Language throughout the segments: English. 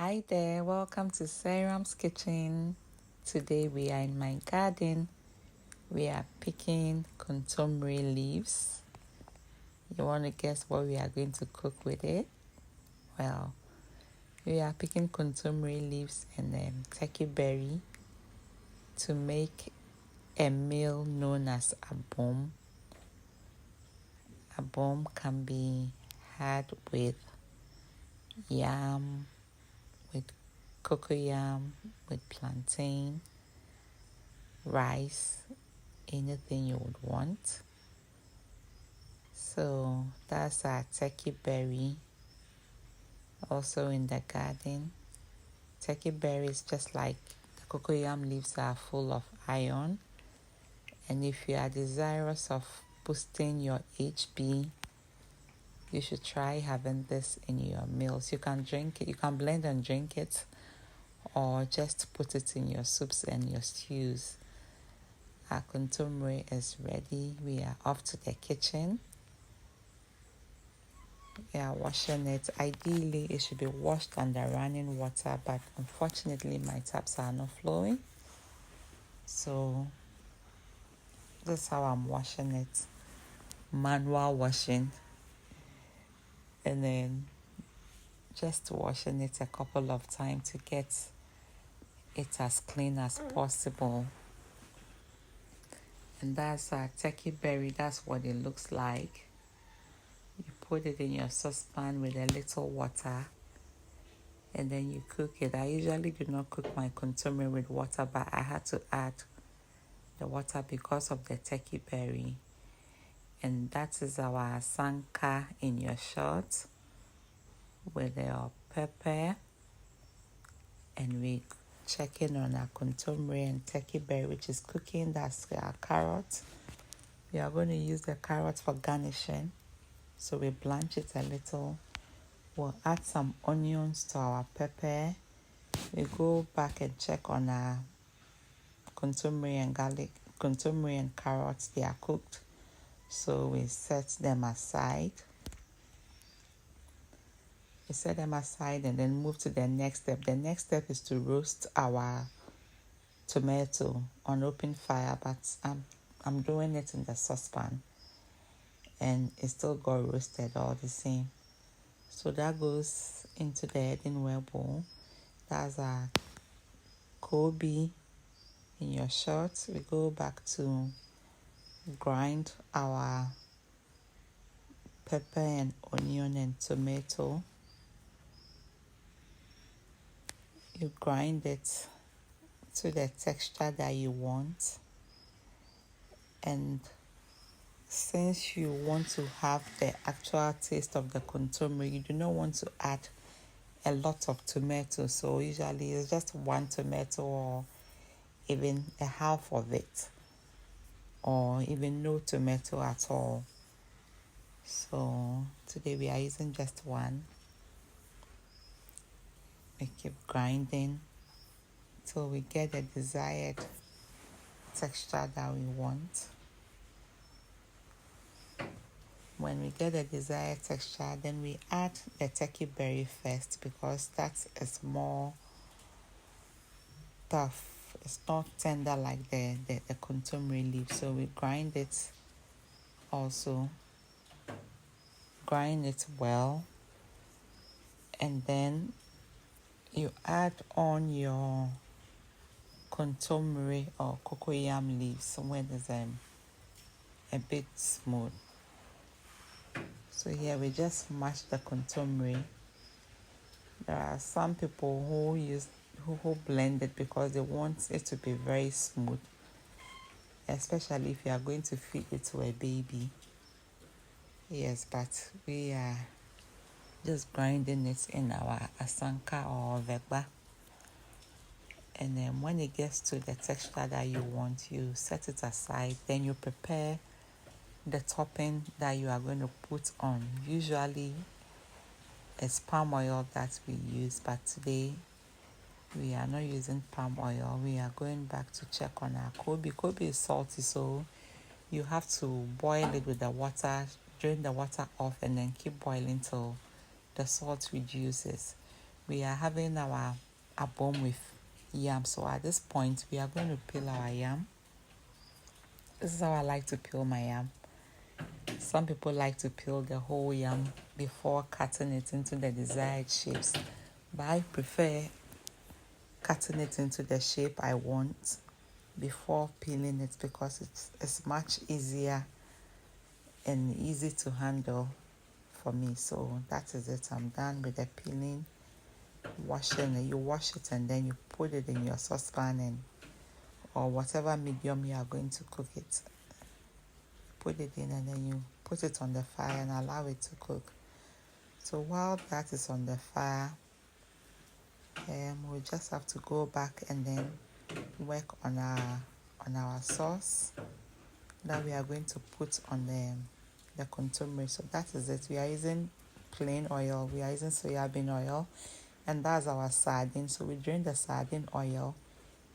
Hi there, welcome to Saram's Kitchen. Today we are in my garden. We are picking kontomire leaves. You want to guess what we are going to cook with it? Well, we are picking kontomire leaves and turkey berry to make a meal known as abom. Abom can be had with yam, with cocoyam, with plantain, rice, anything you would want. So that's our turkey berry, also in the garden. Turkey berry is just like the cocoyam leaves are full of iron. And if you are desirous of boosting your HB, you should try having this in your meals. You can drink it, you can blend and drink it, or just put it in your soups and your stews. Our kontomire is ready. We are off to the kitchen. We are washing it. Ideally, it should be washed under running water, but unfortunately, my taps are not flowing. So this is how I'm washing it. Manual washing. And then just washing it a couple of times to get it as clean as possible. And that's our turkey berry. That's what it looks like. You put it in your saucepan with a little water, and then you cook it. I usually do not cook my kontomire with water, but I had to add the water because of the turkey berry. And that is our sanka in your shot with your pepper. And we check in on our kontomire and turkey berry, which is cooking. That's our carrot. We are going to use the carrot for garnishing. So we blanch it a little. We'll add some onions to our pepper. We go back and check on our kontomire and garlic, kontomire and carrots. They are cooked. So we set them aside. We set them aside and then move to the next step. The next step is to roast our tomato on open fire, but I'm doing it in the saucepan. And it still got roasted all the same. So that goes into the earthenware bowl. That's our koobi in your short. We go back to grind our pepper and onion and tomato. You grind it to the texture that you want. And since you want to have the actual taste of the kontomire, you do not want to add a lot of tomato. So usually it's just one tomato or even a half of it, or even no tomato at all. So today we are using just one. We keep grinding till we get the desired texture that we want. When we get the desired texture, then we add the turkey berry first, because that is more tough. It's not tender like the kontomire leaf. So we grind it also. Grind it well. And then you add on your kontomire or cocoyam leaves when it's a bit smooth. So here we just mash the kontomire. There are some people who blend it because they want it to be very smooth, especially if you are going to feed it to a baby. Yes, but we are just grinding it in our asanka or vegba. And then when it gets to the texture that you want, you set it aside. Then you prepare the topping that you are going to put on. Usually it's palm oil that we use, but today we are not using palm oil. We are going back to check on our koobi. Koobi is salty, so you have to boil it with the water, drain the water off, and then keep boiling till the salt reduces. we are having our abom with yam. So at this point, we are going to peel our yam. This is how I like to peel my yam. Some people like to peel the whole yam before cutting it into the desired shapes, but I prefer cutting it into the shape I want before peeling it, because it's much easier and easy to handle for me. So that is it. I'm done with the peeling. Washing it, you wash it and then you put it in your saucepan, and or whatever medium you are going to cook it. Put it in and then you put it on the fire and allow it to cook. So while that is on the fire, we just have to go back and then work on our sauce that we are going to put on the kontomire. So that is it. We are using plain oil. We are using soya bean oil, and that's our sardine. So we drain the sardine oil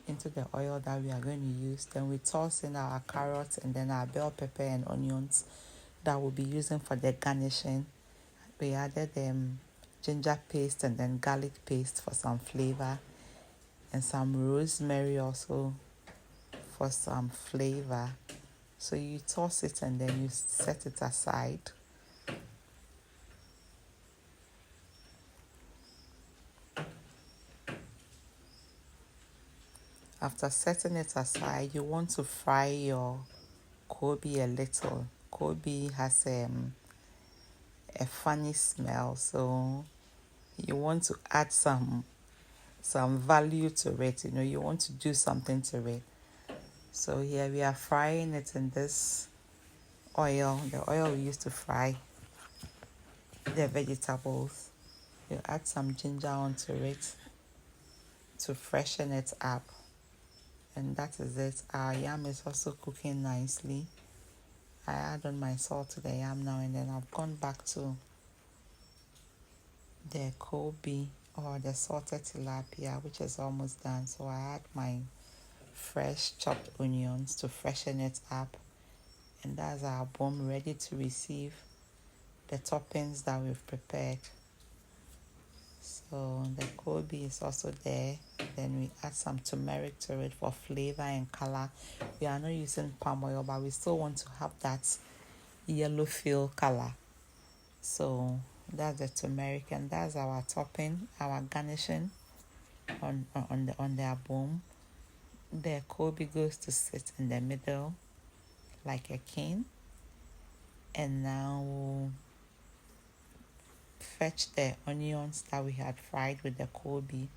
into the oil that we are going to use. Then we toss in our carrots and then our bell pepper and onions that we'll be using for the garnishing. We added ginger paste and then garlic paste for some flavor, and some rosemary also for some flavor. So you toss it and then you set it aside. After setting it aside, you want to fry your koobi a little. Koobi has a funny smell, so you want to add some value to it. You want to do something to it. So here we are frying it in this oil, the oil we used to fry the vegetables. You add some ginger onto it to freshen it up, and that is it. Our yam is also cooking nicely. I add on my salt to the yam now, and then I've gone back to the koobi or the salted tilapia, which is almost done. So I add my fresh chopped onions to freshen it up, and that's our abom ready to receive the toppings that we've prepared. So the koobi is also there. Then we add some turmeric to it for flavor and color. We are not using palm oil, but we still want to have that yellow feel color. So that's the turmeric, and that's our topping, our garnishing on the abom. The koobi goes to sit in the middle like a king, and now we'll fetch the onions that we had fried with the koobi,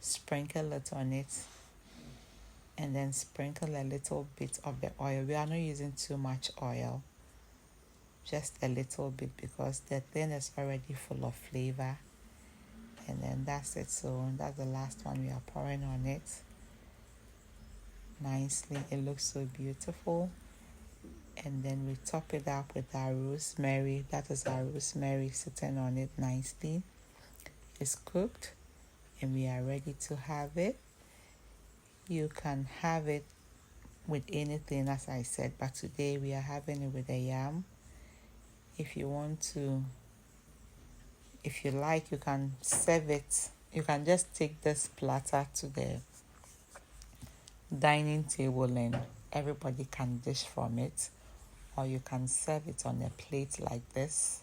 sprinkle it on it, and then sprinkle a little bit of the oil. We are not using too much oil, just a little bit, because the thing is already full of flavor. And then that's it. So that's the last one we are pouring on it nicely. It looks so beautiful. And then we top it up with our rosemary. That is our rosemary sitting on it nicely. It's cooked and we are ready to have it. You can have it with anything, as I said, but today we are having it with a yam. If you want to, if you like, you can serve it. You can just take this platter to the dining table and everybody can dish from it, or you can serve it on a plate like this.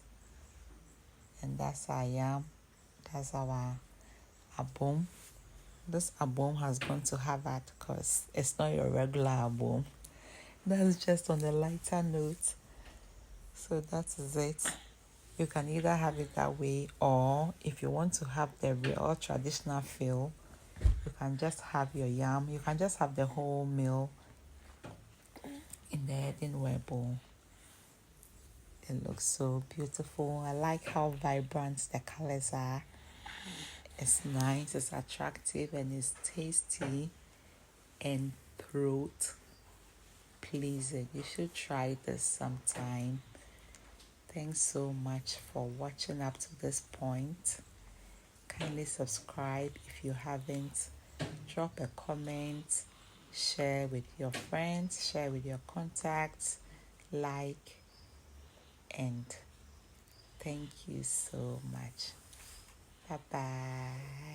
And that's our yam. That's our abom. This abom has gone to Harvard because it's not your regular abom. That's just on the lighter note. So that is it. You can either have it that way, or if you want to have the real traditional feel, you can just have your yam. You can just have the whole meal in the earthenware bowl. It looks so beautiful. I like how vibrant the colors are. It's nice, it's attractive, and it's tasty and throat pleasing. You should try this sometime. Thanks so much for watching up to this point. Kindly subscribe if you haven't. Drop a comment. Share with your friends. Share with your contacts. Like. And thank you so much. Bye bye.